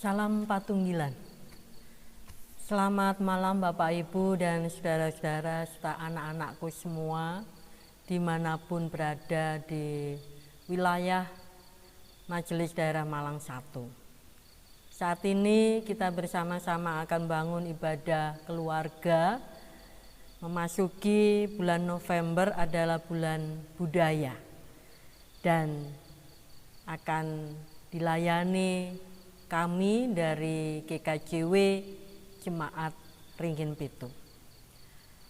Salam Patunggilan. Selamat malam Bapak Ibu dan saudara-saudara serta anak-anakku semua dimanapun berada di wilayah Majelis Daerah Malang 1. Saat ini kita bersama-sama akan bangun ibadah keluarga. Memasuki bulan November adalah bulan budaya dan akan dilayani kami dari GKJW Jemaat Ringin Pitu.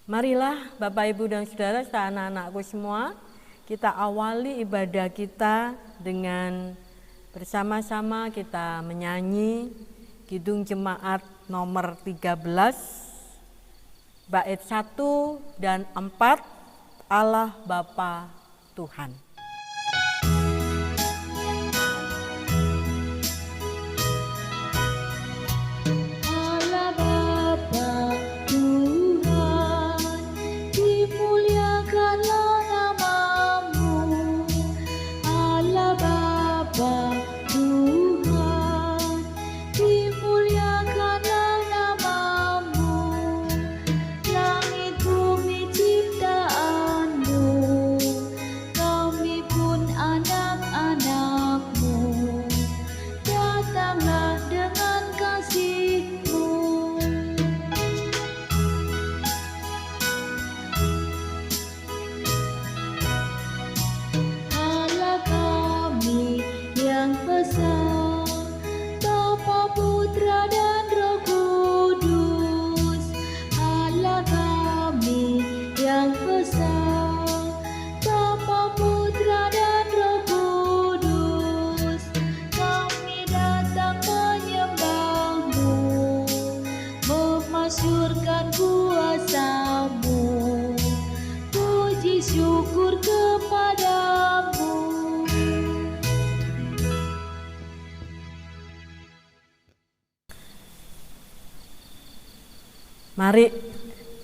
Marilah Bapak Ibu dan Saudara serta anak-anakku semua, kita awali ibadah kita dengan bersama-sama kita menyanyi Kidung Jemaat nomor 13, bait 1 dan 4, Allah Bapa Tuhan. Mari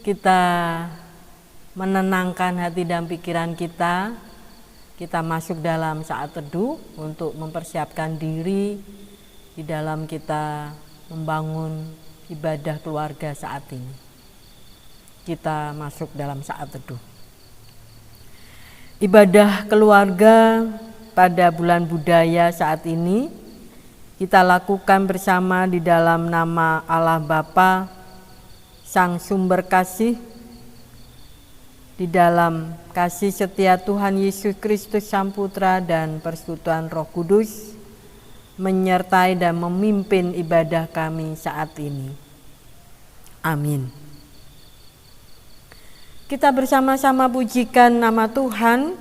kita menenangkan hati dan pikiran kita. Kita masuk dalam saat teduh untuk mempersiapkan diri di dalam kita membangun ibadah keluarga saat ini. Kita masuk dalam saat teduh. Ibadah keluarga pada bulan budaya saat ini kita lakukan bersama di dalam nama Allah Bapa, Sang Sumber Kasih, di dalam kasih setia Tuhan Yesus Kristus Sang Putra dan persekutuan Roh Kudus menyertai dan memimpin ibadah kami saat ini. Amin. Kita bersama-sama pujikan nama Tuhan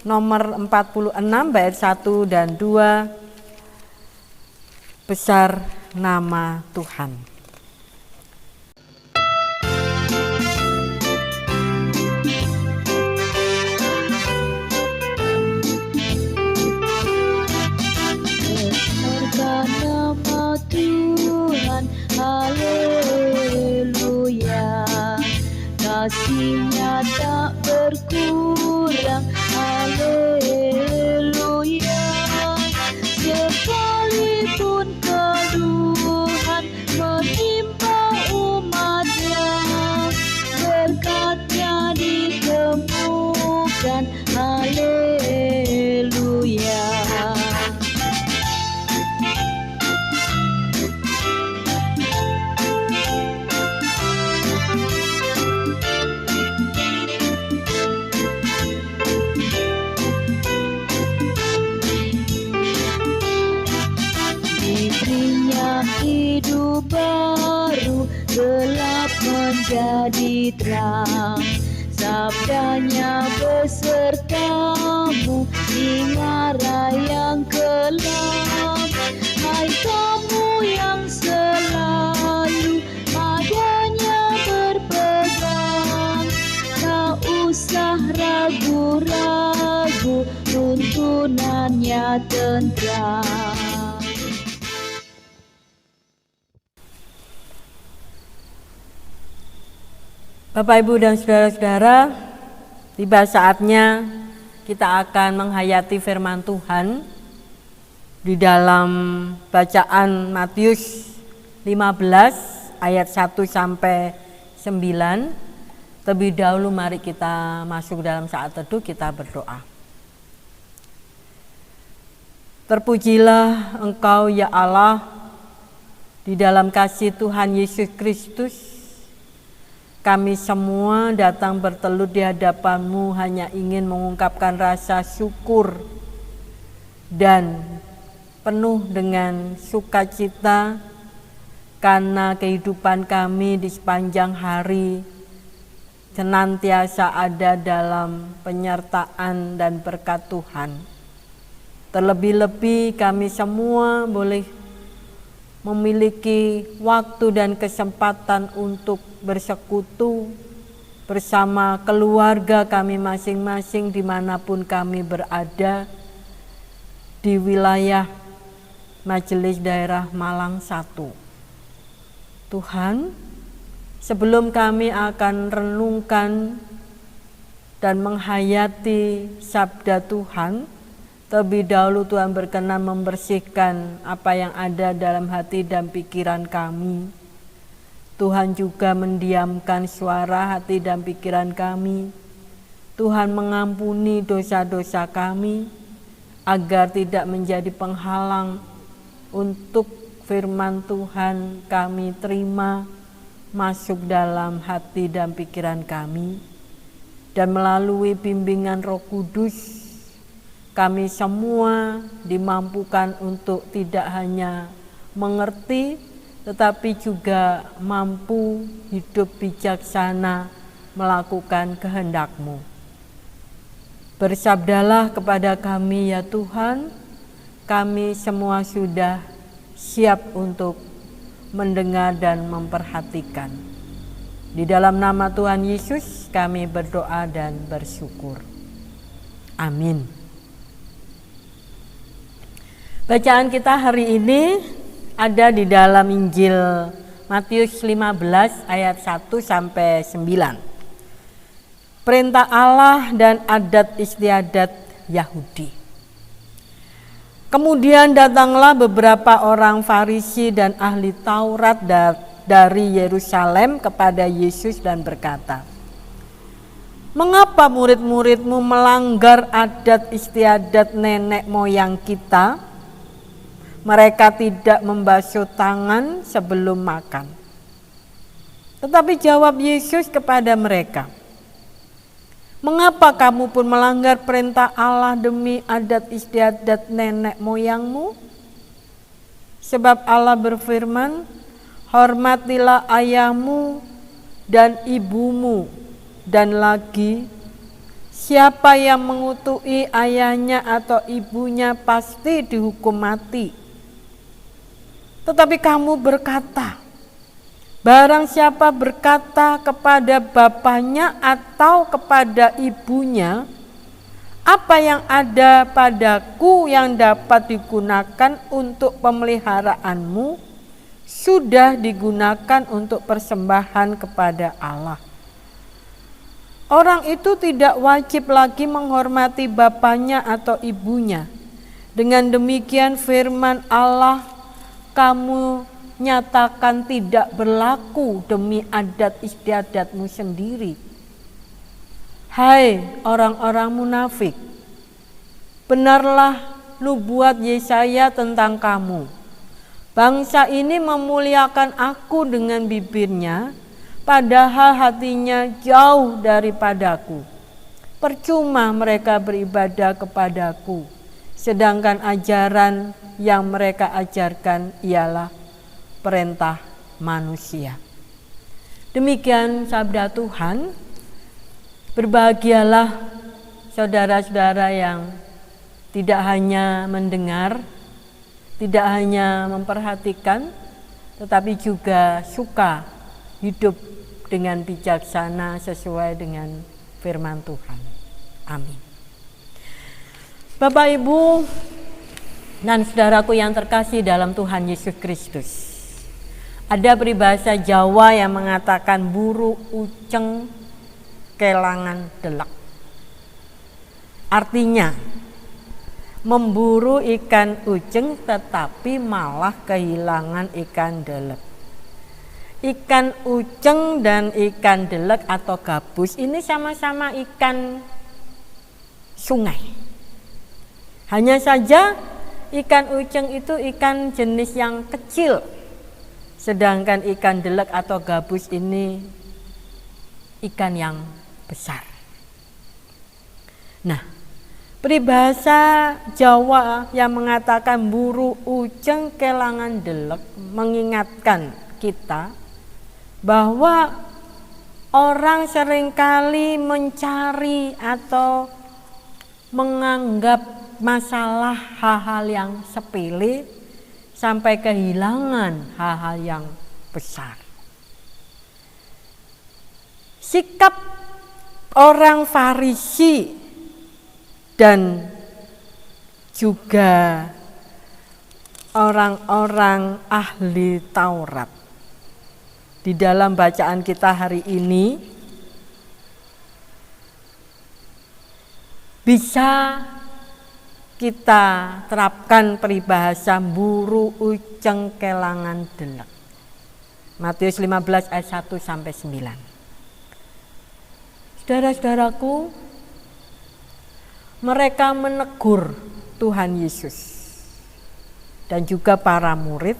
nomor 46 bait 1 dan 2, besar nama Tuhan. Tuhan, haleluya, kasih-Nya tak berkurang, haleluya, sekalipun keluhan menimpa umat-Nya, berkat-Nya ditemukan, haleluya. Hidup baru, gelap menjadi terang, sabdanya besertamu di ngarai yang kelam. Hai kamu yang selalu padanya berpegang, tak usah ragu-ragu, tuntunannya tenteram. Bapak, Ibu, dan saudara-saudara, tiba saatnya kita akan menghayati firman Tuhan di dalam bacaan Matius 15 ayat 1 sampai 9. Terlebih dahulu mari kita masuk dalam saat teduh, kita berdoa. Terpujilah Engkau ya Allah, di dalam kasih Tuhan Yesus Kristus. Kami semua datang bertelut di hadapan-Mu hanya ingin mengungkapkan rasa syukur dan penuh dengan sukacita karena kehidupan kami di sepanjang hari senantiasa ada dalam penyertaan dan berkat Tuhan. Terlebih-lebih kami semua boleh memiliki waktu dan kesempatan untuk bersekutu bersama keluarga kami masing-masing dimanapun kami berada di wilayah Majelis Daerah Malang 1. Tuhan, sebelum kami akan renungkan dan menghayati sabda Tuhan, terlebih dahulu Tuhan berkenan membersihkan apa yang ada dalam hati dan pikiran kami. Tuhan juga mendiamkan suara hati dan pikiran kami. Tuhan mengampuni dosa-dosa kami, agar tidak menjadi penghalang untuk firman Tuhan kami terima masuk dalam hati dan pikiran kami. Dan melalui bimbingan Roh Kudus, kami semua dimampukan untuk tidak hanya mengerti, tetapi juga mampu hidup bijaksana melakukan kehendak-Mu. Bersabdalah kepada kami ya Tuhan, kami semua sudah siap untuk mendengar dan memperhatikan. Di dalam nama Tuhan Yesus kami berdoa dan bersyukur. Amin. Bacaan kita hari ini ada di dalam Injil Matius 15 ayat 1 sampai 9. Perintah Allah dan adat istiadat Yahudi. Kemudian datanglah beberapa orang Farisi dan ahli Taurat dari Yerusalem kepada Yesus dan berkata, "Mengapa murid-murid-Mu melanggar adat istiadat nenek moyang kita? Mereka tidak membasuh tangan sebelum makan." Tetapi jawab Yesus kepada mereka, "Mengapa kamu pun melanggar perintah Allah demi adat istiadat nenek moyangmu? Sebab Allah berfirman, hormatilah ayahmu dan ibumu, dan lagi, siapa yang mengutuki ayahnya atau ibunya pasti dihukum mati. Tetapi kamu berkata, barang siapa berkata kepada bapaknya atau kepada ibunya, apa yang ada padaku yang dapat digunakan untuk pemeliharaanmu, sudah digunakan untuk persembahan kepada Allah. Orang itu tidak wajib lagi menghormati bapaknya atau ibunya. Dengan demikian firman Allah, kamu nyatakan tidak berlaku demi adat istiadatmu sendiri. Hai orang-orang munafik, benarlah nubuat Yesaya tentang kamu. Bangsa ini memuliakan aku dengan bibirnya, padahal hatinya jauh daripadaku. Percuma mereka beribadah kepadaku, sedangkan ajaran yang mereka ajarkan ialah perintah manusia. Demikian sabda Tuhan. Berbahagialah saudara-saudara yang tidak hanya mendengar, tidak hanya memperhatikan, tetapi juga suka hidup dengan bijaksana sesuai dengan firman Tuhan. Amin. Bapak, Ibu, dan saudaraku yang terkasih dalam Tuhan Yesus Kristus. Ada peribahasa Jawa yang mengatakan buru uceng kelangan delak. Artinya, memburu ikan ujeng tetapi malah kehilangan ikan delek. Ikan ujeng dan ikan delek atau gabus ini sama-sama ikan sungai. Hanya saja ikan ujeng itu ikan jenis yang kecil, sedangkan ikan delek atau gabus ini ikan yang besar. Nah, peribahasa Jawa yang mengatakan buru ujeng kelangan delek mengingatkan kita bahwa orang seringkali mencari atau menganggap masalah hal-hal yang sepele sampai kehilangan hal-hal yang besar. Sikap orang Farisi dan juga orang-orang ahli Taurat di dalam bacaan kita hari ini bisa kita terapkan peribahasa buru ujeng kelangan delek. Matius 15 ayat 1 sampai 9. Saudara-saudaraku, mereka menegur Tuhan Yesus dan juga para murid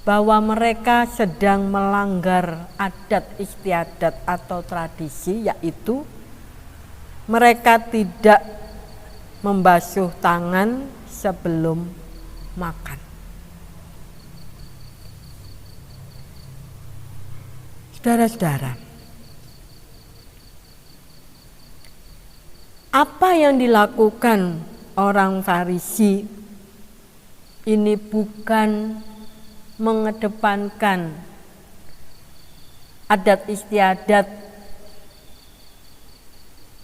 bahwa mereka sedang melanggar adat istiadat atau tradisi, yaitu mereka tidak membasuh tangan sebelum makan. Saudara-saudara, apa yang dilakukan orang Farisi ini bukan mengedepankan adat istiadat,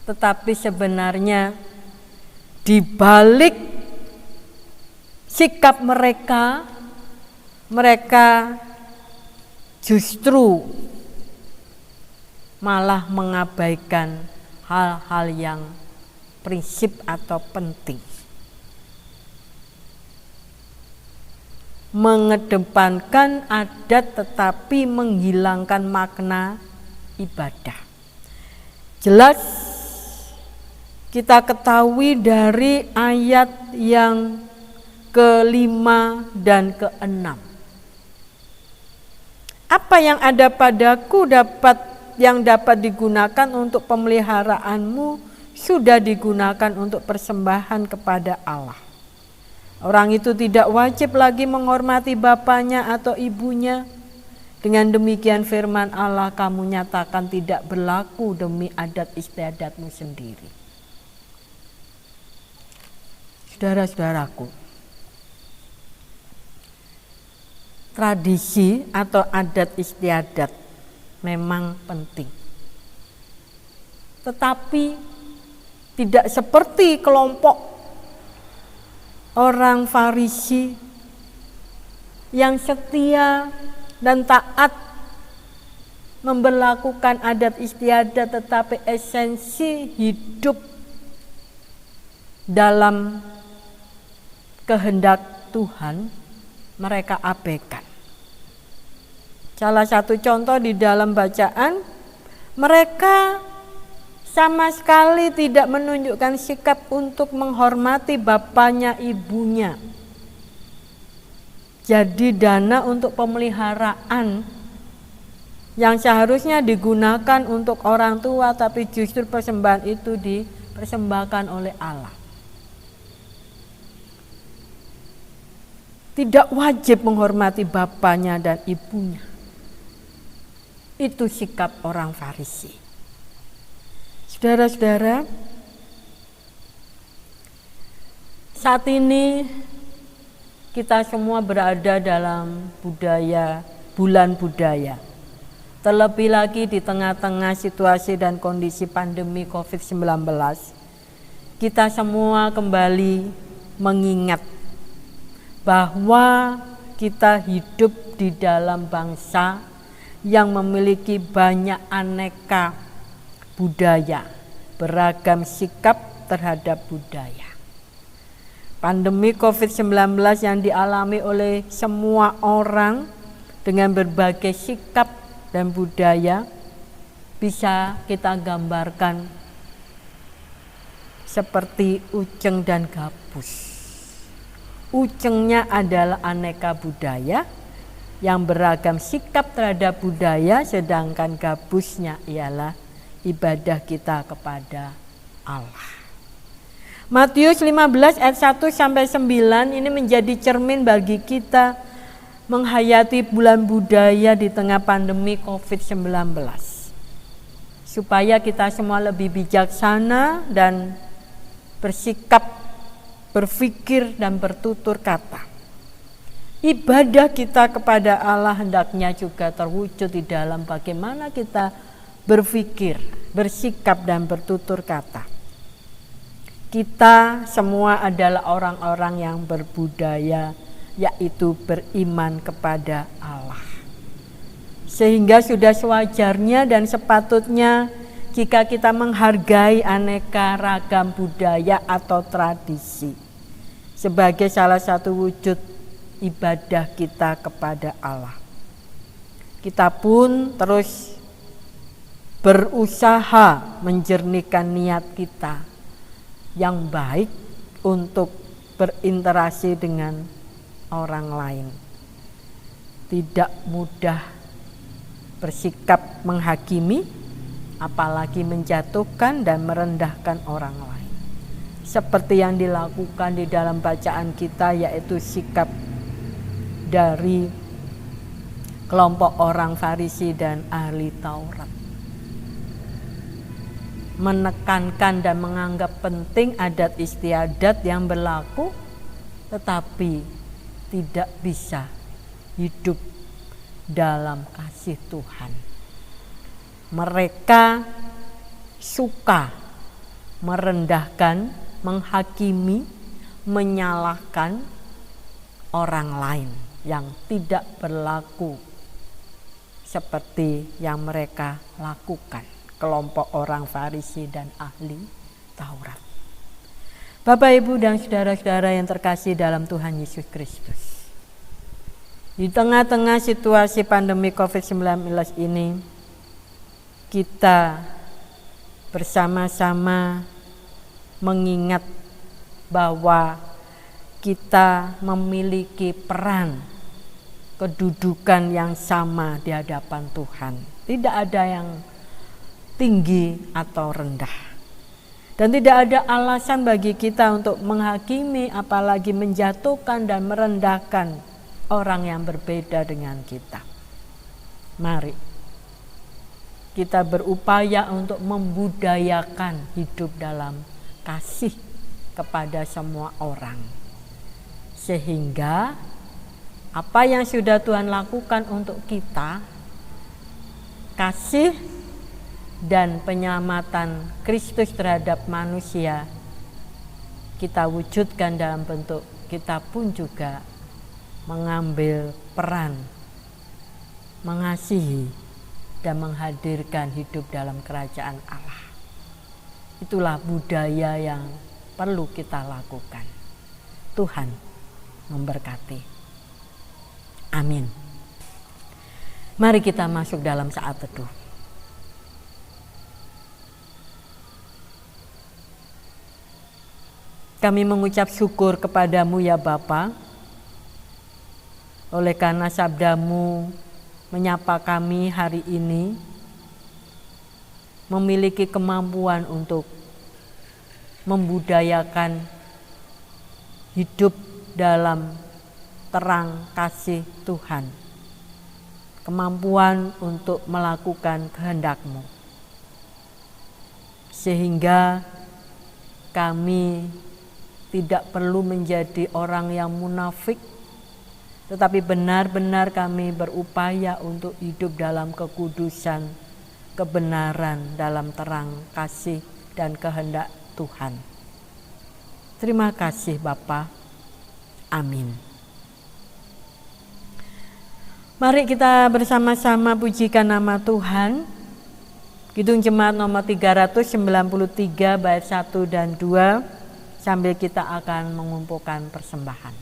tetapi sebenarnya di balik sikap mereka justru malah mengabaikan hal-hal yang prinsip atau penting. Mengedepankan adat tetapi menghilangkan makna ibadah. Jelas kita ketahui dari ayat yang ke-5 dan ke-6. Apa yang ada padaku yang dapat digunakan untuk pemeliharaanmu sudah digunakan untuk persembahan kepada Allah. Orang itu tidak wajib lagi menghormati bapaknya atau ibunya. Dengan demikian firman Allah kamu nyatakan tidak berlaku demi adat istiadatmu sendiri. Saudara-saudaraku, tradisi atau adat istiadat memang penting. Tetapi tidak seperti kelompok orang Farisi yang setia dan taat memberlakukan adat istiadat, tetapi esensi hidup dalam kehendak Tuhan mereka abaikan. Salah satu contoh di dalam bacaan, mereka sama sekali tidak menunjukkan sikap untuk menghormati bapaknya, ibunya. Jadi dana untuk pemeliharaan yang seharusnya digunakan untuk orang tua, tapi justru persembahan itu dipersembahkan oleh Allah. Tidak wajib menghormati bapaknya dan ibunya. Itu sikap orang Farisi. Saudara-saudara, saat ini kita semua berada dalam bulan budaya. Terlebih lagi di tengah-tengah situasi dan kondisi pandemi COVID-19, kita semua kembali mengingat bahwa kita hidup di dalam bangsa yang memiliki banyak aneka budaya, beragam sikap terhadap budaya. Pandemi COVID-19 yang dialami oleh semua orang dengan berbagai sikap dan budaya bisa kita gambarkan seperti Uceng dan Gabus. Ucengnya adalah aneka budaya yang beragam sikap terhadap budaya, sedangkan gabusnya ialah ibadah kita kepada Allah. Matius 15 ayat 1 sampai 9 ini menjadi cermin bagi kita menghayati bulan budaya di tengah pandemi COVID-19. Supaya kita semua lebih bijaksana dan bersikap, berpikir dan bertutur kata. Ibadah kita kepada Allah hendaknya juga terwujud di dalam bagaimana kita berpikir, bersikap dan bertutur kata. Kita semua adalah orang-orang yang berbudaya, yaitu beriman kepada Allah. Sehingga sudah sewajarnya dan sepatutnya jika kita menghargai aneka ragam budaya atau tradisi sebagai salah satu wujud ibadah kita kepada Allah. Kita pun terus berusaha menjernihkan niat kita yang baik untuk berinteraksi dengan orang lain. Tidak mudah bersikap menghakimi, apalagi menjatuhkan dan merendahkan orang lain. Seperti yang dilakukan di dalam bacaan kita, yaitu sikap dari kelompok orang Farisi dan ahli Taurat. Menekankan dan menganggap penting adat istiadat yang berlaku, tetapi tidak bisa hidup dalam kasih Tuhan. Mereka suka merendahkan, menghakimi, menyalahkan orang lain yang tidak berlaku seperti yang mereka lakukan. Kelompok orang Farisi dan ahli Taurat. Bapak, Ibu, dan saudara-saudara yang terkasih dalam Tuhan Yesus Kristus. Di tengah-tengah situasi pandemi COVID-19 ini, kita bersama-sama mengingat bahwa kita memiliki peran kedudukan yang sama di hadapan Tuhan. Tidak ada yang tinggi atau rendah. Dan tidak ada alasan bagi kita untuk menghakimi, apalagi menjatuhkan dan merendahkan orang yang berbeda dengan kita. Mari kita berupaya untuk membudayakan hidup dalam kasih kepada semua orang. Sehingga apa yang sudah Tuhan lakukan untuk kita, kasih dan penyelamatan Kristus terhadap manusia, kita wujudkan dalam bentuk kita pun juga mengambil peran mengasihi dan menghadirkan hidup dalam kerajaan Allah. Itulah budaya yang perlu kita lakukan. Tuhan memberkati. Amin. Mari kita masuk dalam saat teduh. Kami mengucap syukur kepadamu ya Bapa, oleh karena sabdamu menyapa kami hari ini, memiliki kemampuan untuk membudayakan hidup dalam terang kasih Tuhan, kemampuan untuk melakukan kehendak-Mu, sehingga kami tidak perlu menjadi orang yang munafik, tetapi benar-benar kami berupaya untuk hidup dalam kekudusan, kebenaran dalam terang kasih dan kehendak Tuhan. Terima kasih Bapa. Amin. Mari kita bersama-sama pujikan nama Tuhan. Kidung Jemaat nomor 393 bait 1 dan 2. sambil kita akan mengumpulkan persembahan.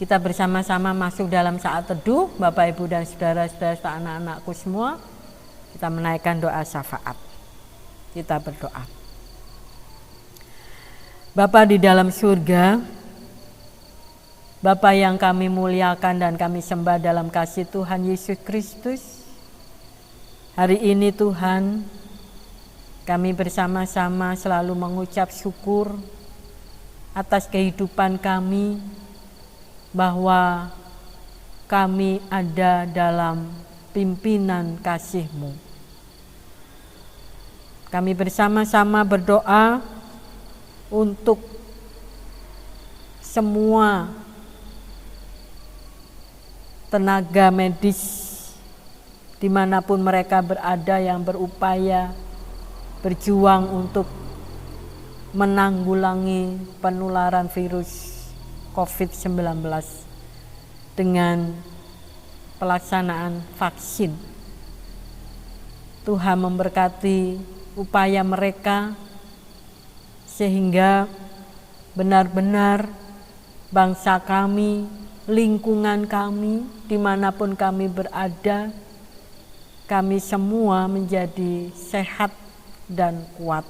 Kita bersama-sama masuk dalam saat teduh, Bapak, Ibu, dan saudara-saudara anak-anakku semua. Kita menaikkan doa syafaat. Kita berdoa. Bapa di dalam surga, Bapa yang kami muliakan dan kami sembah dalam kasih Tuhan Yesus Kristus. Hari ini Tuhan, kami bersama-sama selalu mengucap syukur atas kehidupan kami, bahwa kami ada dalam pimpinan kasih-Mu. Kami bersama-sama berdoa untuk semua tenaga medis dimanapun mereka berada yang berupaya berjuang untuk menanggulangi penularan virus COVID-19 dengan pelaksanaan vaksin. Tuhan memberkati upaya mereka sehingga benar-benar bangsa kami, lingkungan kami, dimanapun kami berada, kami semua menjadi sehat dan kuat.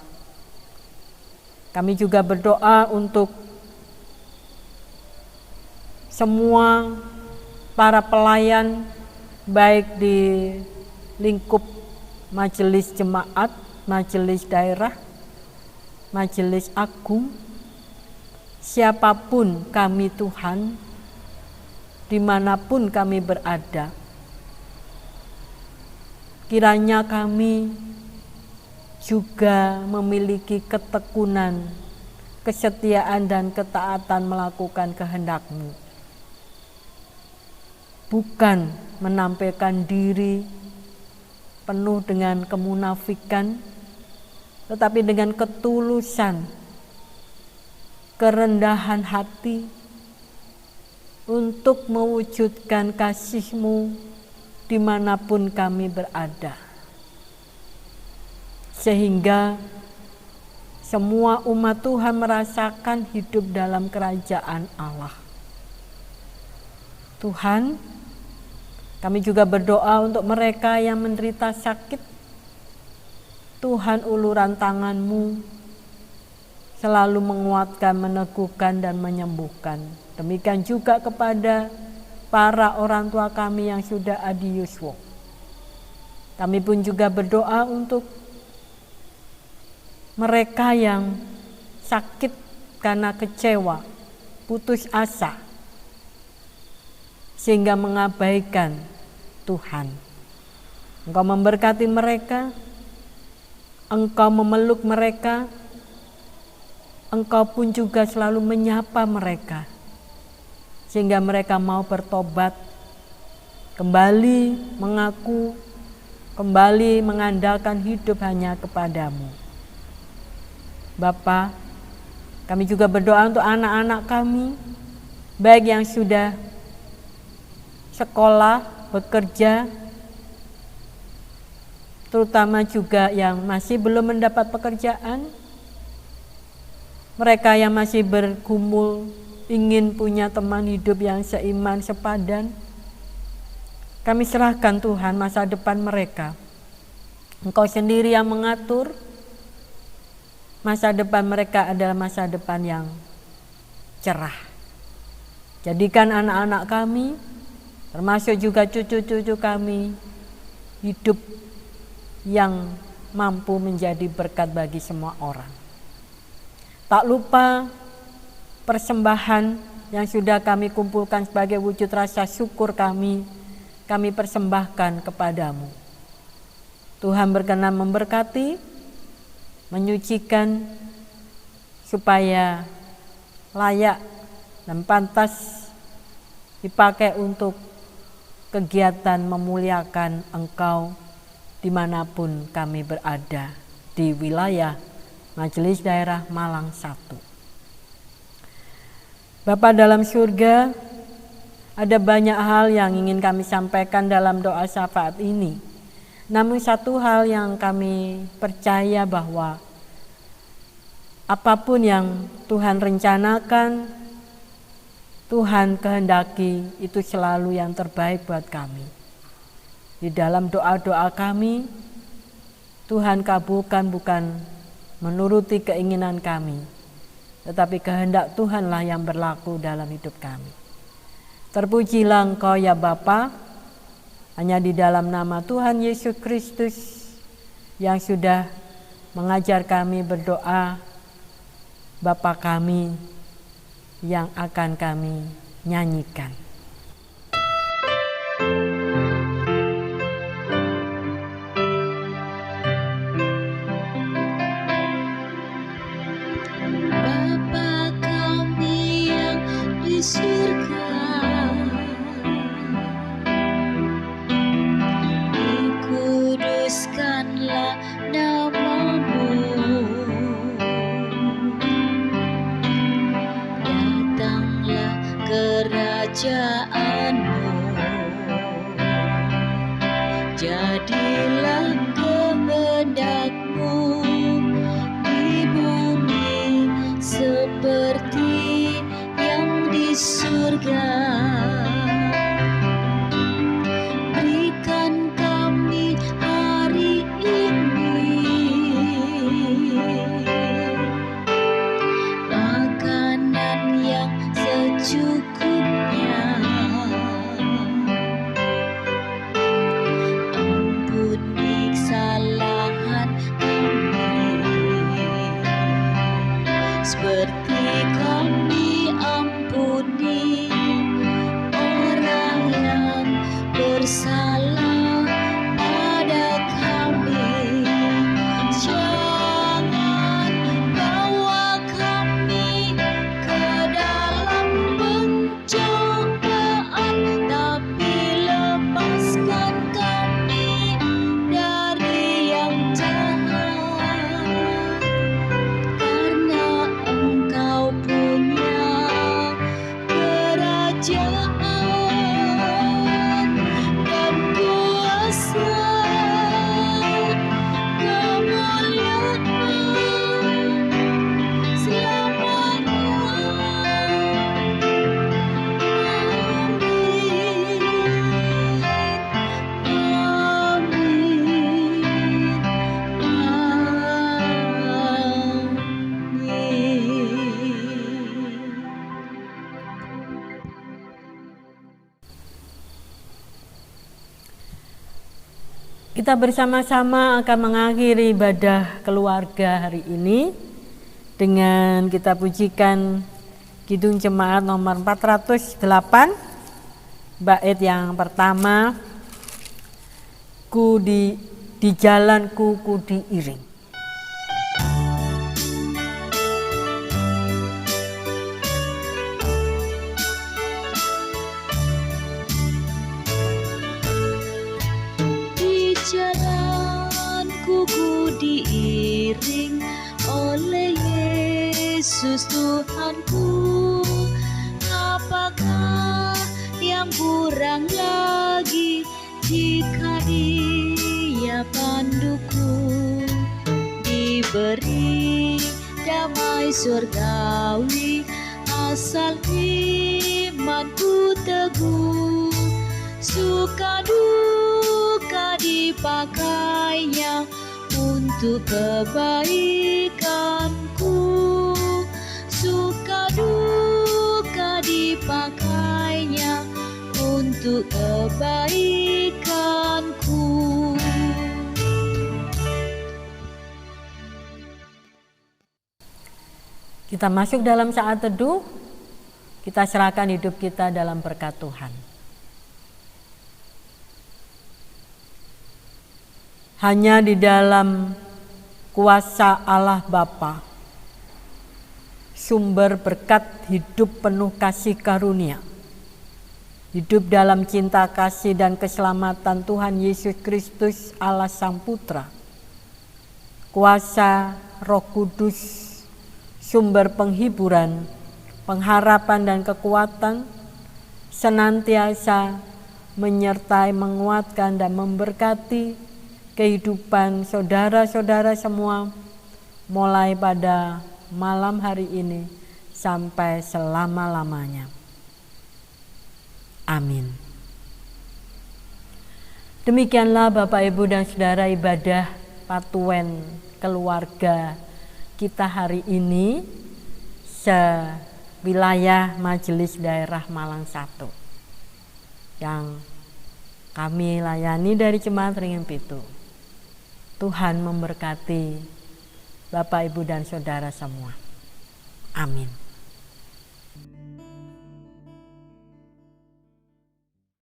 Kami juga berdoa untuk semua para pelayan, baik di lingkup majelis jemaat, majelis daerah, majelis agung, siapapun kami Tuhan, dimanapun kami berada, kiranya kami juga memiliki ketekunan, kesetiaan dan ketaatan melakukan kehendak-Mu. Bukan menampilkan diri penuh dengan kemunafikan, tetapi dengan ketulusan, kerendahan hati, untuk mewujudkan kasih-Mu dimanapun kami berada. Sehingga semua umat Tuhan merasakan hidup dalam kerajaan Allah. Tuhan, kami juga berdoa untuk mereka yang menderita sakit. Tuhan, uluran tangan-Mu selalu menguatkan, meneguhkan, dan menyembuhkan. Demikian juga kepada para orang tua kami yang sudah adiuswo. Kami pun juga berdoa untuk mereka yang sakit karena kecewa, putus asa, sehingga mengabaikan Tuhan. Engkau memberkati mereka, Engkau memeluk mereka, Engkau pun juga selalu menyapa mereka, sehingga mereka mau bertobat, kembali mengaku, kembali mengandalkan hidup hanya kepadamu. Bapa, kami juga berdoa untuk anak-anak kami, baik yang sudah sekolah, bekerja, terutama juga yang masih belum mendapat pekerjaan, mereka yang masih bergumul, ingin punya teman hidup yang seiman, sepadan. Kami serahkan Tuhan masa depan mereka. Engkau sendiri yang mengatur. Masa depan mereka adalah masa depan yang cerah. Jadikan anak-anak kami, termasuk juga cucu-cucu kami, hidup yang mampu menjadi berkat bagi semua orang. Tak lupa persembahan yang sudah kami kumpulkan sebagai wujud rasa syukur kami persembahkan kepadamu. Tuhan berkenan memberkati, menyucikan, supaya layak dan pantas dipakai untuk kegiatan memuliakan Engkau dimanapun kami berada di wilayah Majelis Daerah Malang 1. Bapa dalam surga, ada banyak hal yang ingin kami sampaikan dalam doa syafaat ini. Namun satu hal yang kami percaya bahwa apapun yang Tuhan rencanakan, Tuhan kehendaki, itu selalu yang terbaik buat kami. Di dalam doa-doa kami, Tuhan kabulkan bukan menuruti keinginan kami, tetapi kehendak Tuhanlah yang berlaku dalam hidup kami. Terpujilah Engkau ya Bapa, hanya di dalam nama Tuhan Yesus Kristus yang sudah mengajar kami berdoa, Bapa kami yang akan kami nyanyikan. Bapa kami yang di surga, dikuduskanlah namamu, datanglah kerajaanmu, jadilah kehendakmu di bumi seperti yang di surga. Berikan kami hari ini makanan yang secukupnya, Kita bersama-sama akan mengakhiri ibadah keluarga hari ini dengan kita pujikan Kidung Jemaat nomor 408, bait yang pertama, di jalanku ku diiring. Jalanku ku diiring oleh Yesus Tuhanku. Apakah yang kurang lagi jika Dia panduku? Diberi damai surgawi asal imanku teguh. Suka duka dipakainya untuk kebaikanku. Suka duka dipakainya untuk kebaikanku. Kita masuk dalam saat teduh, kita serahkan hidup kita dalam berkat Tuhan. Hanya di dalam kuasa Allah Bapa, sumber berkat hidup penuh kasih karunia, hidup dalam cinta kasih dan keselamatan Tuhan Yesus Kristus Allah Sang Putra, kuasa Roh Kudus, sumber penghiburan, pengharapan dan kekuatan, senantiasa menyertai, menguatkan dan memberkati kehidupan saudara-saudara semua, mulai pada malam hari ini sampai selama-lamanya. Amin. Demikianlah Bapak, Ibu, dan Saudara ibadah Patuen keluarga kita hari ini sewilayah Majelis Daerah Malang 1 yang kami layani dari Jemaat Ringin Pitu. Tuhan memberkati Bapak, Ibu, dan Saudara semua. Amin.